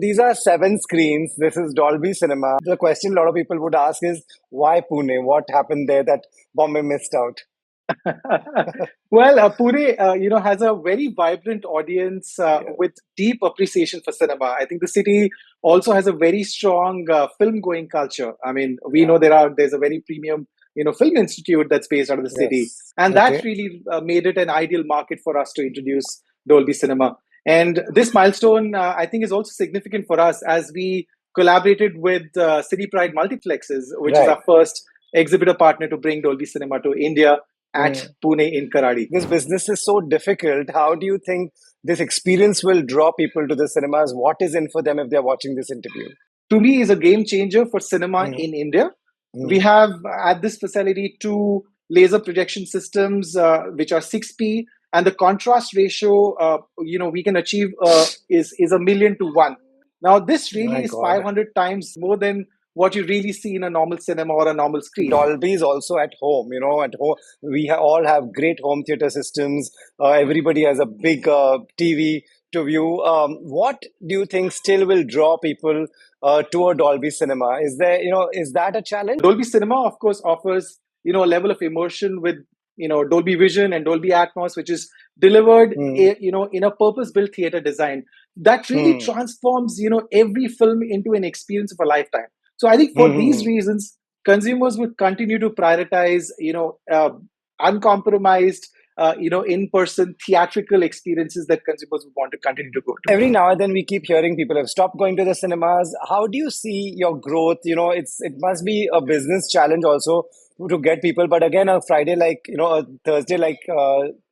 These are seven screens. This is Dolby Cinema. The question a lot of people would ask is why Pune? What happened there that Bombay missed out? Well, Pune, has a very vibrant audience Yeah. with deep appreciation for cinema. I think the city also has a very strong film-going culture. I mean, we Yeah. know there's a very premium, film institute that's based out of the city, Yes. and that Okay. really made it an ideal market for us to introduce Dolby Cinema. And this milestone, I think, is also significant for us as we collaborated with City Pride Multiplexes, which is Right. our first exhibitor partner to bring Dolby Cinema to India at Mm. Pune in Karadi. This business is so difficult. How do you think this experience will draw people to the cinemas? What is in for them if they're watching this interview? To me, is a game changer for cinema Mm. in India. We Mm. have at this facility two laser projection systems, which are 6P, and the contrast ratio, we can achieve is 1,000,000 to 1. Now, this really My is God. 500 times more than what you really see in a normal cinema or a normal screen. Dolby is also at home. At home all have great home theater systems. Everybody has a big TV to view. What do you think still will draw people to a Dolby cinema? Is that a challenge? Dolby Cinema, of course, offers a level of immersion with Dolby Vision and Dolby Atmos, which is delivered Hmm. in a purpose-built theater design that really Hmm. transforms every film into an experience of a lifetime. So I think for these Hmm. reasons, consumers would continue to prioritize uncompromised in-person theatrical experiences that consumers would want to continue to go to. Every now and then we keep hearing people have stopped going to the cinemas. How do you see your growth? It must be a business challenge also to get people. But again, a Friday like a Thursday like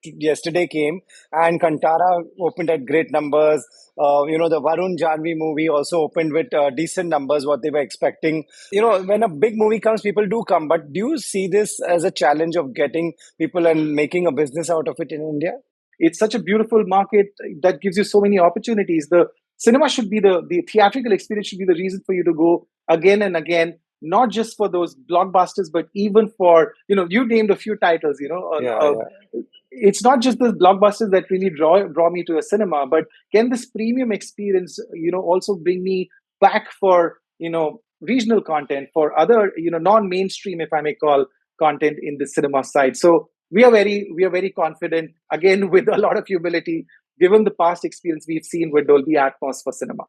yesterday came, and Kantara opened at great numbers. The Varun Janvi movie also opened with decent numbers, what they were expecting. When a big movie comes, people do come. But do you see this as a challenge of getting people and making a business out of it in India? It's such a beautiful market that gives you so many opportunities. The cinema should be the theatrical experience should be the reason for you to go again and again, not just for those blockbusters, but even for you named a few titles. Yeah, yeah. It's not just the blockbusters that really draw me to a cinema, but can this premium experience also bring me back for regional content, for other non-mainstream, if I may call, content in the cinema side. So we are very confident, again, with a lot of humility, given the past experience we've seen with Dolby Atmos for cinema.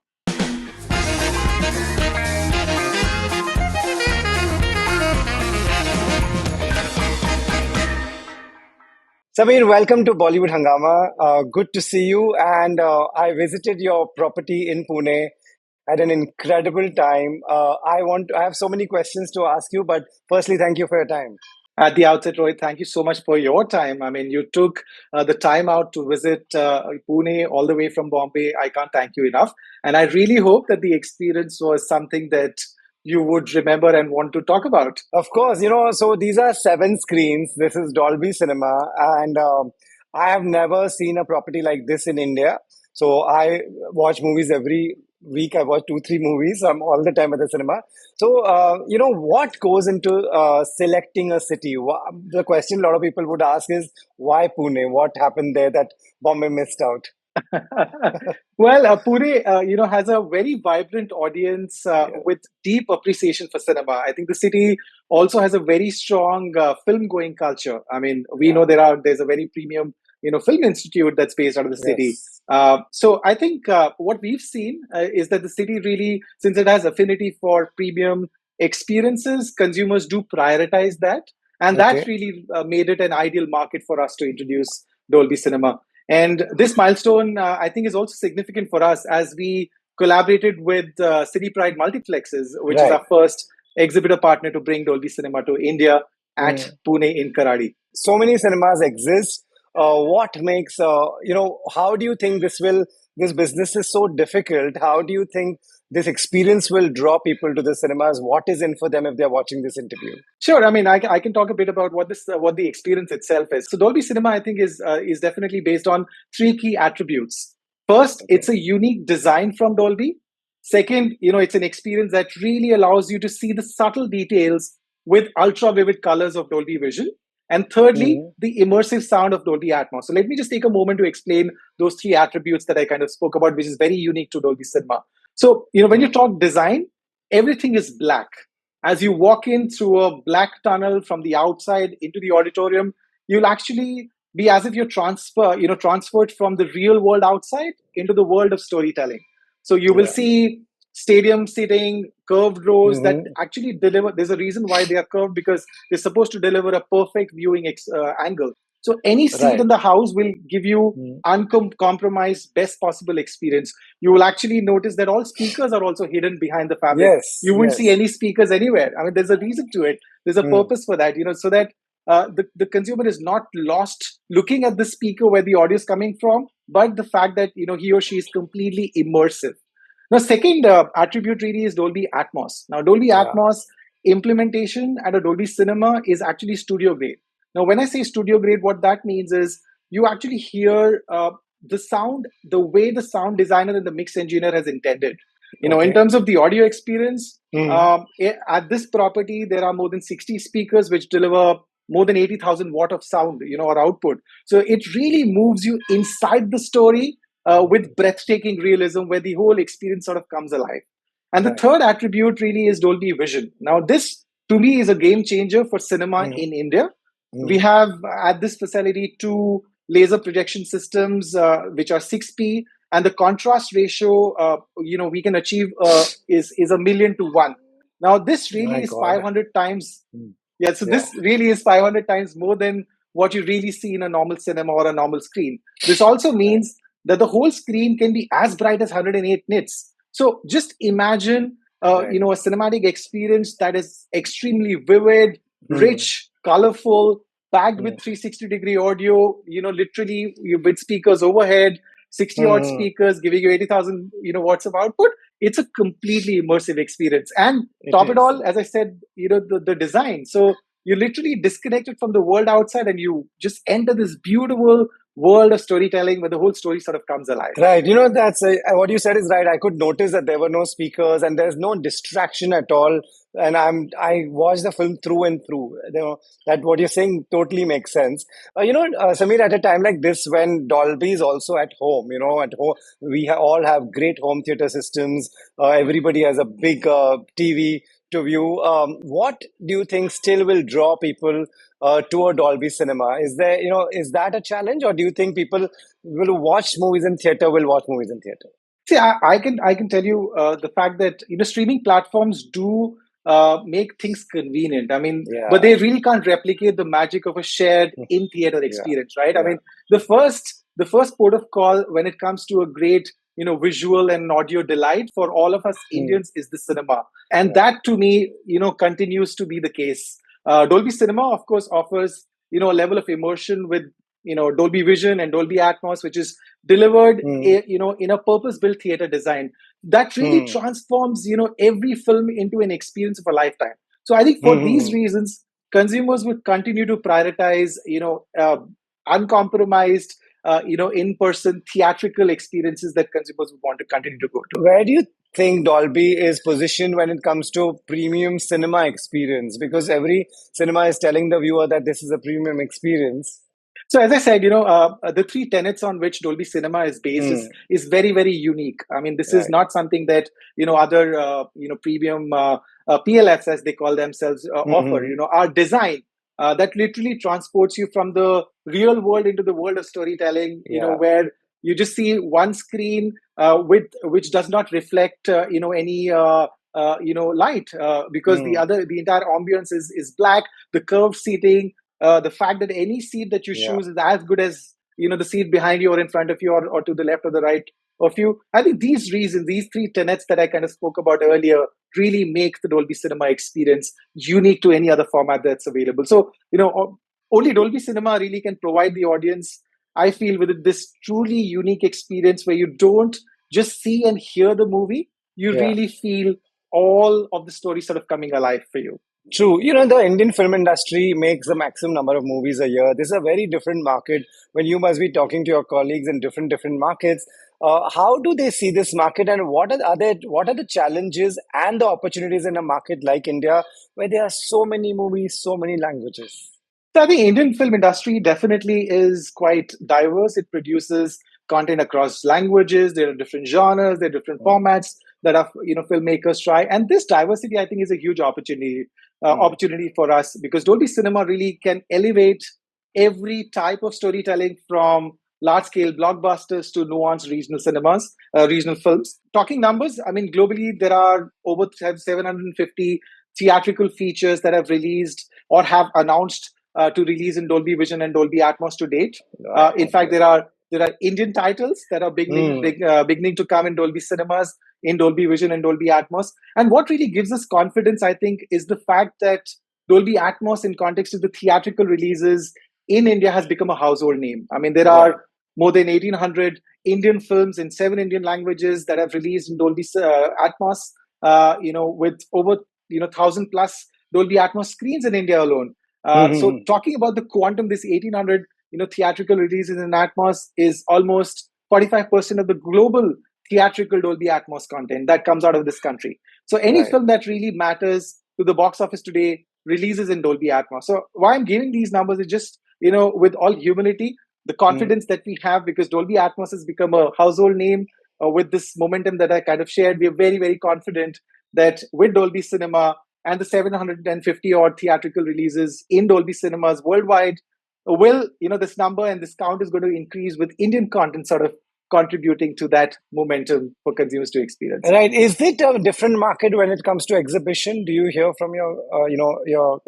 Samir, welcome to Bollywood Hungama. Good to see you. And I visited your property in Pune. Had an incredible time. I have so many questions to ask you, but firstly, thank you for your time. At the outset, Rohit, thank you so much for your time. I mean, you took the time out to visit Pune all the way from Bombay. I can't thank you enough. And I really hope that the experience was something that you would remember and want to talk about. Of course, so these are seven screens. This is Dolby Cinema, and I have never seen a property like this in India. So I watch movies every week. I watch two, three movies. I'm all the time at the cinema. So, what goes into selecting a city? The question a lot of people would ask is why Pune? What happened there that Bombay missed out? Well, Pune, has a very vibrant audience Yeah. with deep appreciation for cinema. I think the city also has a very strong film-going culture. I mean, we Yeah. know there's a very premium, film institute that's based out of the city. Yes. So I think what we've seen is that the city really, since it has affinity for premium experiences, consumers do prioritize that, and that Okay. really made it an ideal market for us to introduce Dolby Cinema. And this milestone, I think, is also significant for us as we collaborated with City Pride Multiplexes, which is Right. our first exhibitor partner to bring Dolby Cinema to India at Mm. Pune in Karadi. So many cinemas exist. What makes how do you think this business is so difficult? How do you think this experience will draw people to the cinemas? What is in for them if they're watching this interview? Sure. I mean, I can talk a bit about what the experience itself is. So Dolby Cinema, I think, is definitely based on three key attributes. First, Okay. it's a unique design from Dolby. Second, it's an experience that really allows you to see the subtle details with ultra vivid colors of Dolby Vision. And thirdly, Hmm. the immersive sound of Dolby Atmos. So let me just take a moment to explain those three attributes that I kind of spoke about, which is very unique to Dolby Cinema. So, when you Mm. talk design, everything is black. As you walk in through a black tunnel from the outside into the auditorium, you'll actually be as if transferred from the real world outside into the world of storytelling. So you will Yeah. see stadium seating, curved rows that Hmm. actually deliver. There's a reason why they are curved, because they're supposed to deliver a perfect viewing angle. So any seat in Right. the house will give you Mm. uncompromised best possible experience. You will actually notice that all speakers are also hidden behind the fabric. Yes. You won't see Yes. any speakers anywhere. I mean, there's a reason to it. There's a Mm. purpose for that, so that the consumer is not lost looking at the speaker where the audio is coming from, but the fact that he or she is completely immersive. Now, second attribute really is Dolby Atmos. Now, Dolby Yeah. Atmos implementation at a Dolby Cinema is actually studio grade. Now, when I say studio grade, what that means is you actually hear the sound the way the sound designer and the mix engineer has intended. In Okay. terms of the audio experience, Mm. at this property, there are more than 60 speakers which deliver more than 80,000 watt of sound, or output. So it really moves you inside the story with breathtaking realism, where the whole experience sort of comes alive. And the Right. third attribute really is Dolby Vision. Now, this to me is a game changer for cinema Mm. in India. We Mm. have at this facility two laser projection systems, which are 6P, and the contrast ratio, we can achieve is 1,000,000 to 1. Now, this really My is God. 500 times. Mm. Yeah, so Yeah. this really is 500 times more than what you really see in a normal cinema or a normal screen. This also Right. means that the whole screen can be as bright as 108 nits. So just imagine, Right. a cinematic experience that is extremely vivid, Mm. rich, colorful, packed with Mm. 360-degree audio. Literally with speakers overhead, 60 odd Mm. speakers giving you 80,000 watts of output. It's a completely immersive experience. And It top it is. all, as I said, the design. So you literally disconnected from the world outside and you just enter this beautiful world of storytelling where the whole story sort of comes alive. Right. That's what you said is right. I could notice that there were no speakers and there's no distraction at all. And I watched the film through and through. That what you're saying totally makes sense. Samir, at a time like this, when Dolby is also at home, at home all have great home theater systems. Everybody has a big TV to view. What do you think still will draw people to a Dolby cinema? Is that a challenge, or do you think people will watch movies in theater will watch movies in theater? See, I can tell you the fact that streaming platforms do make things convenient. I mean, but Yeah, they really can't replicate the magic of a shared in theater yeah, experience, right? I yeah. mean, the first port of call when it comes to a great visual and audio delight for all of us Mm, Indians is the cinema, and right. that to me continues to be the case. Dolby Cinema, of course, offers a level of immersion with Dolby Vision and Dolby Atmos, which is delivered Mm, in a purpose built theater design that really mm, transforms every film into an experience of a lifetime. So I think for these mm, reasons, consumers would continue to prioritize uncompromised in-person theatrical experiences that consumers would want to continue to go to. Where do you think Dolby is positioned when it comes to premium cinema experience? Because every cinema is telling the viewer that this is a premium experience. So as I said, the three tenets on which Dolby Cinema is based is Mm, is very very unique. I mean, this is right. not something that other premium PLFs, as they call themselves, offer. Mm-hmm. Our design that literally transports you from the real world into the world of storytelling. Yeah. Where you just see one screen with which does not reflect any light, because Mm, the entire ambience is black. The curved seating, the fact that any seat that you yeah. choose is as good as the seat behind you or in front of you, or to the left or the right of you. I think these reasons, these three tenets that I kind of spoke about earlier, really make the Dolby Cinema experience unique to any other format that's available. So only Dolby Cinema really can provide the audience, I feel, with this truly unique experience where you don't just see and hear the movie, you Yeah. really feel all of the story sort of coming alive for you. True. The Indian film industry makes the maximum number of movies a year. This is a very different market. When you must be talking to your colleagues in different markets, how do they see this market, and what are the challenges and the opportunities in a market like India, where there are so many movies, so many languages? So I think Indian film industry definitely is quite diverse. It produces content across languages. There are different genres. There are different Mm, formats. that our filmmakers try. And this diversity, I think, is a huge opportunity for us, because Dolby Cinema really can elevate every type of storytelling, from large scale blockbusters to nuanced regional cinemas, regional films. Talking numbers, I mean, globally, there are over 750 theatrical features that have released or have announced to release in Dolby Vision and Dolby Atmos to date. Right. In fact, there are Indian titles that are Mm. beginning to come in Dolby cinemas, in Dolby Vision and Dolby Atmos. And what really gives us confidence, I think, is the fact that Dolby Atmos, in context of the theatrical releases in India, has become a household name. I mean, there Right. are more than 1,800 Indian films in 7 Indian languages that have released in Dolby Atmos. With over 1,000 plus Dolby Atmos screens in India alone. So Mhm. talking about the quantum, this 1,800 theatrical releases in Atmos is almost 45% of the global theatrical Dolby Atmos content that comes out of this country. So any Right. film that really matters to the box office today releases in Dolby Atmos. So why I'm giving these numbers is just, with all humility, the Mm. confidence that we have, because Dolby Atmos has become a household name. With this momentum that I kind of shared, we are very, very confident that with Dolby Cinema and the 750 odd theatrical releases in Dolby cinemas worldwide, this number and this count is going to increase, with Indian content sort of contributing to that momentum for consumers to experience. Right. Is it a different market when it comes to exhibition? Do you hear from your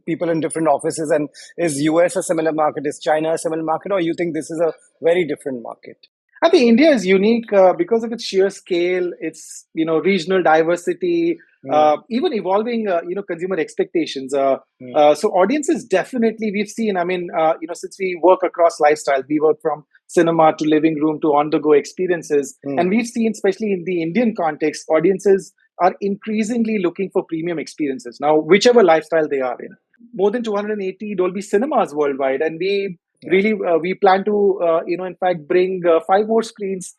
people in different offices? And is US a similar market? Is China a similar market? Or you think this is a very different market? I think India is unique because of its sheer scale, its regional diversity, Mm. even evolving consumer expectations. Mm. So audiences definitely, we've seen. I mean, since we work across lifestyles, we work from cinema to living room to on the go experiences, and Mm. we've seen, especially in the Indian context, audiences are increasingly looking for premium experiences now, whichever lifestyle they are in. More than 280 Dolby cinemas worldwide, and Yeah. we plan to in fact bring 5 more screens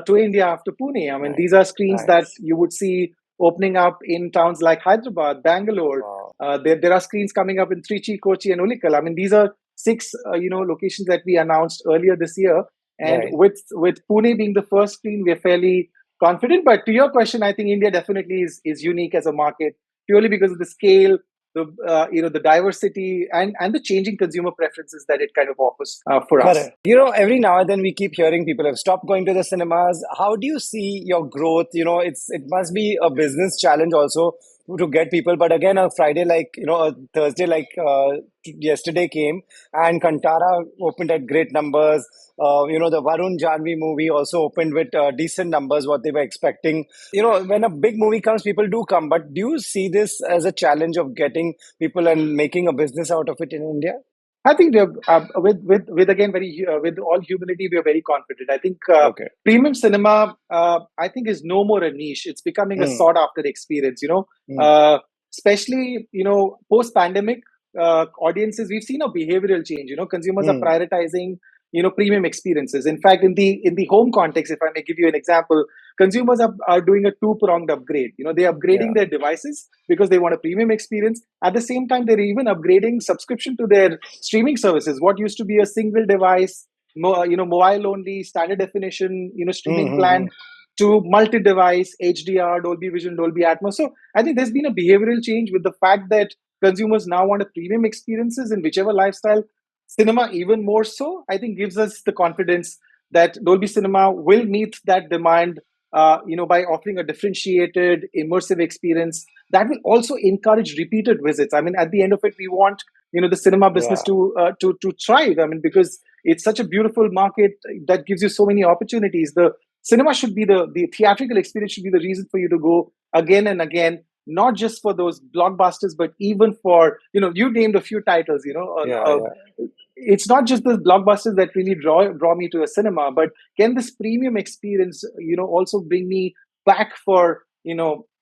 to India after Pune. I mean, Nice. these are screens that Nice. you would see opening up in towns like Hyderabad, Bangalore. Wow. There are screens coming up in Trichy, Kochi, and Ulikal. I mean, these are six locations that we announced earlier this year. And Right. with Pune being the first screen, we're fairly confident. But to your question, I think India definitely is unique as a market, purely because of the scale, the diversity, and the changing consumer preferences that it kind of offers for us. Correct. Every now and then we keep hearing people have stopped going to the cinemas. How do you see your growth? It must be a business challenge also to get people. But again, a Friday a Thursday yesterday came, and Kantara opened at great numbers. The Varun Janvi movie also opened with decent numbers, what they were expecting. When a big movie comes, people do come. But do you see this as a challenge of getting people and making a business out of it in India? I think we are, with again very with all humility, we are very confident. I think Okay. premium cinema, I think, is no more a niche. It's becoming a Hmm. sought after experience. Hmm. Uh, Especially post pandemic audiences, we've seen a behavioral change. Consumers are Hmm. prioritizing premium experiences. In fact, in the home context, if I may give you an example, consumers are doing a two-pronged upgrade. They're upgrading Yeah. their devices because they want a premium experience. At the same time, they're even upgrading subscription to their streaming services. What used to be a single device, mobile only, standard definition, Hmm. streaming Hmm. Hmm. plan, to multi-device, HDR, Dolby Vision, Dolby Atmos. So I think there's been a behavioral change with the fact that consumers now want a premium experiences in whichever lifestyle. Cinema, even more so, I think, gives us the confidence that Dolby Cinema will meet that demand. By offering a differentiated, immersive experience that will also encourage repeated visits. I mean, at the end of it, we want the cinema business Yeah. to thrive. I mean, because it's such a beautiful market that gives you so many opportunities. The cinema should be the theatrical experience should be the reason for you to go again and again, not just for those blockbusters, but even for you named a few titles. Yeah. Yeah. It's not just the blockbusters that really draw me to a cinema, but can this premium experience also bring me back for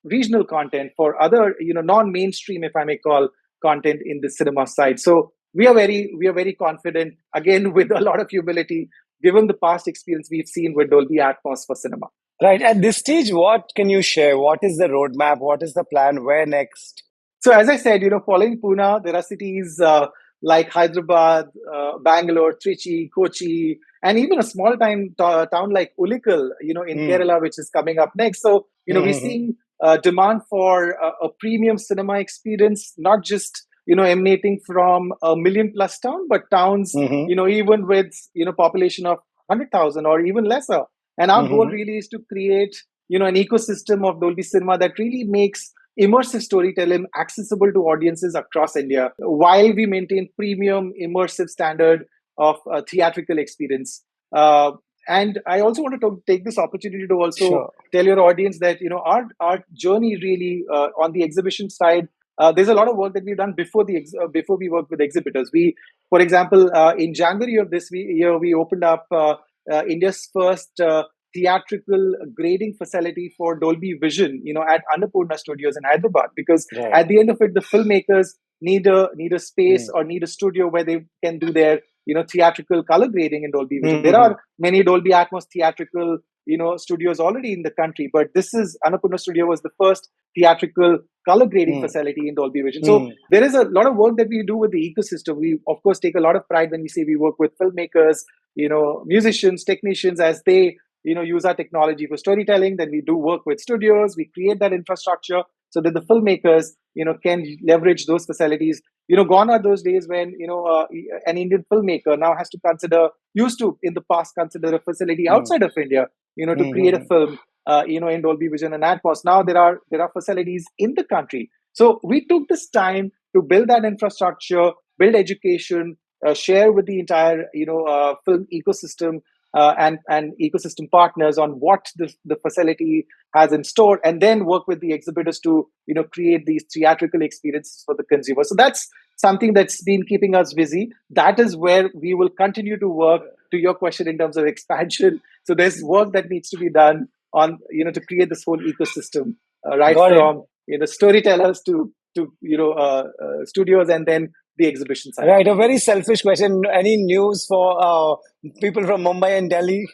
regional content, for other non-mainstream, if I may call, content in the cinema side. So we are very confident, again, with a lot of humility, given the past experience we've seen with Dolby Atmos for cinema. Right. At this stage, what can you share? What is the roadmap? What is the plan? Where next? So as I said, following Pune, there are cities like Hyderabad, Bangalore, Trichy, Kochi, and even a small town like Ulikal, in Mm. Kerala, which is coming up next. So, we're Mm-hmm. seeing demand for a premium cinema experience, not just emanating from a million plus town, but towns, Mm-hmm. even with population of 100,000 or even lesser. And our goal Mm-hmm. really is to create an ecosystem of Dolby Cinema that really makes immersive storytelling accessible to audiences across India, while we maintain premium immersive standard of theatrical experience. Uh, and I also want to take this opportunity to also Sure. tell your audience that our journey really on the exhibition side. There's a lot of work that we've done before we work with exhibitors. For example, in January of this year, we opened up India's first theatrical grading facility for Dolby Vision, at Annapurna Studios in Hyderabad. Because Right. at the end of it, the filmmakers need a space Mm. or need a studio where they can do their theatrical color grading in Dolby Vision. There Mm-hmm. are many Dolby Atmos theatrical studios already in the country, but this is Annapurna Studio was the first theatrical color grading Mm. facility in Dolby Vision. So Mm. there is a lot of work that we do with the ecosystem. We of course take a lot of pride when we say we work with filmmakers, musicians, technicians, as they use our technology for storytelling. Then we do work with studios. We create that infrastructure so that the filmmakers can leverage those facilities. Gone are those days when an Indian filmmaker now has to consider used to in the past consider a facility Mm. outside of India to create a Mm-hmm. film in Dolby Vision and Atmos. Now there are facilities in the country. So we took this time to build that infrastructure, build education, share with the entire film ecosystem and ecosystem partners on what the facility has in store, and then work with the exhibitors to create these theatrical experiences for the consumer. So that's something that's been keeping us busy. That is where we will continue to work. To your question in terms of expansion, so there's work that needs to be done on to create this whole ecosystem, right Got it. from storytellers to studios, and then the exhibition side. Right. A very selfish question. Any news for people from Mumbai and Delhi?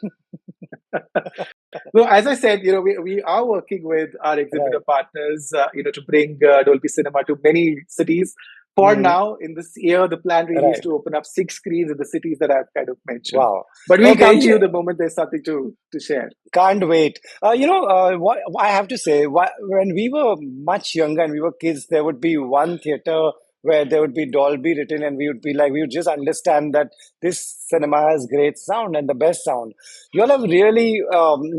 So as I said, we are working with our exhibitor Right. partners, to bring Dolby Cinema to many cities. For Mm. now, in this year, the plan really is Right. to open up 6 screens in the cities that I've kind of mentioned. Wow. But we'll Okay. come to you the moment there's something to share. Can't wait. What I have to say, when we were much younger and we were kids, there would be one theater where there would be Dolby written, and we would be like, we would just understand that this cinema has great sound and the best sound. You all have really,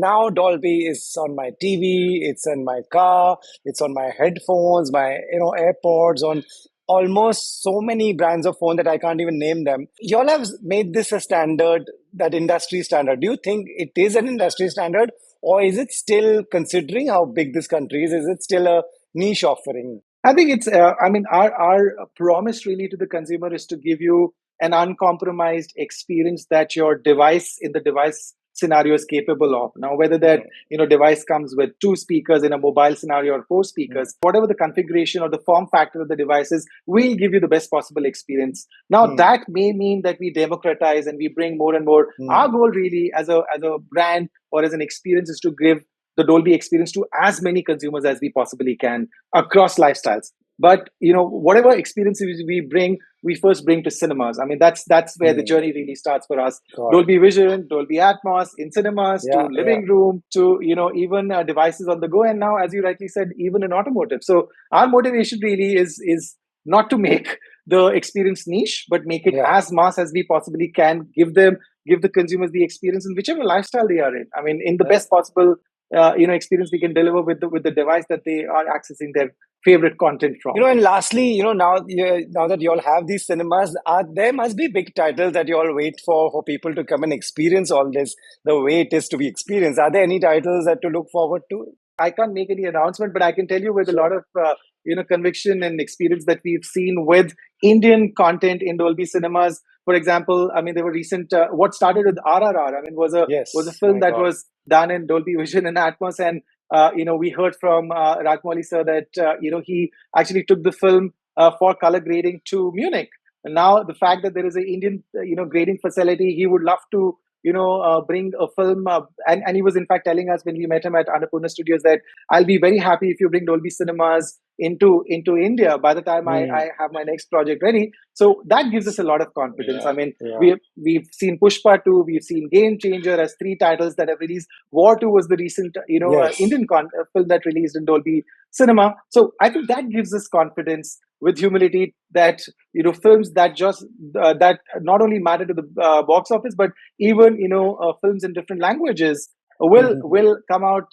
now Dolby is on my TV, it's in my car, it's on my headphones, my AirPods, on almost so many brands of phone that I can't even name them. You all have made this a standard, that industry standard. Do you think it is an industry standard, or is it still, considering how big this country is it still a niche offering? I think it's, I mean, our promise really to the consumer is to give you an uncompromised experience that your device in the device scenario is capable of. Now, whether that, Mm, device comes with two speakers in a mobile scenario or four mm, speakers, whatever the configuration or the form factor of the device is, we'll give you the best possible experience. Now, mm, that may mean that we democratize and we bring more and more. Our mm. goal really as a brand or as an experience is to give the Dolby experience to as many consumers as we possibly can across lifestyles. But whatever experiences we bring, we first bring to cinemas. I mean, that's where the Mm. journey really starts for us. Got it. Dolby Vision, Dolby Atmos in cinemas, to Yeah, yeah. living room, to even devices on the go, and now, as you rightly said, even in automotive. So our motivation really is not to make the experience niche, but make it Yeah. as mass as we possibly can. Give the consumers the experience in whichever lifestyle they are in. I mean, in the best possible experience we can deliver with the device that they are accessing their favorite content from. And lastly, now that you all have these cinemas, there must be big titles that you all wait for people to come and experience all this the way it is to be experienced. Are there any titles that to look forward to? I can't make any announcement, but I can tell you with a lot Sure. of conviction and experience that we've seen with Indian content in Dolby cinemas. For example, I mean, there were recent what started with RRR. I mean, was a Yes, film my that God. was done in Dolby Vision and Atmos, and we heard from Rajmouli sir that he actually took the film for color grading to Munich. And now the fact that there is an Indian grading facility, he would love to bring a film. And he was in fact telling us when we met him at Annapurna Studios that I'll be very happy if you bring Dolby Cinemas into India by the time Hmm. I have my next project ready. So that gives us a lot of confidence. I Yeah, mean, yeah. we've seen Pushpa 2, we've seen Game Changer as three titles that have released. War 2 was the recent, Yes. Film that released in Dolby Cinema. So I think that gives us confidence with humility that films that just that not only matter to the box office, but even films in different languages will come out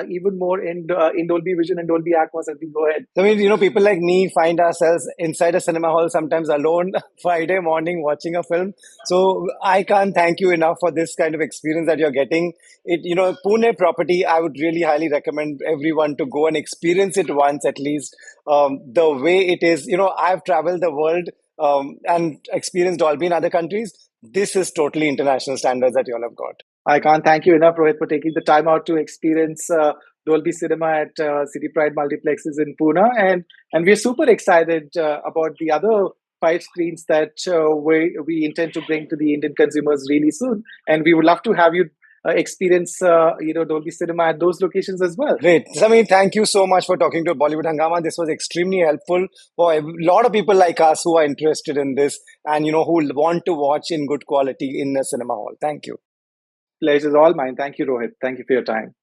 even more in Dolby Vision and Dolby Atmos as we go ahead. I mean, people like me find ourselves inside a cinema hall sometimes alone Friday morning watching a film. So I can't thank you enough for this kind of experience that you're getting. Pune property, I would really highly recommend everyone to go and experience it once at least. The way it is, I've traveled the world and experienced Dolby in other countries. This is totally international standards that you all have got. I can't thank you enough, Rohit, for taking the time out to experience Dolby Cinema at City Pride Multiplexes in Pune, and we're super excited about the other five screens that we intend to bring to the Indian consumers really soon, and we would love to have you experience Dolby Cinema at those locations as well. Great. Samir, thank you so much for talking to Bollywood Hungama. This was extremely helpful for a lot of people like us who are interested in this and who want to watch in good quality in a cinema hall. Thank you. Pleasure is all mine. Thank you, Rohit. Thank you for your time.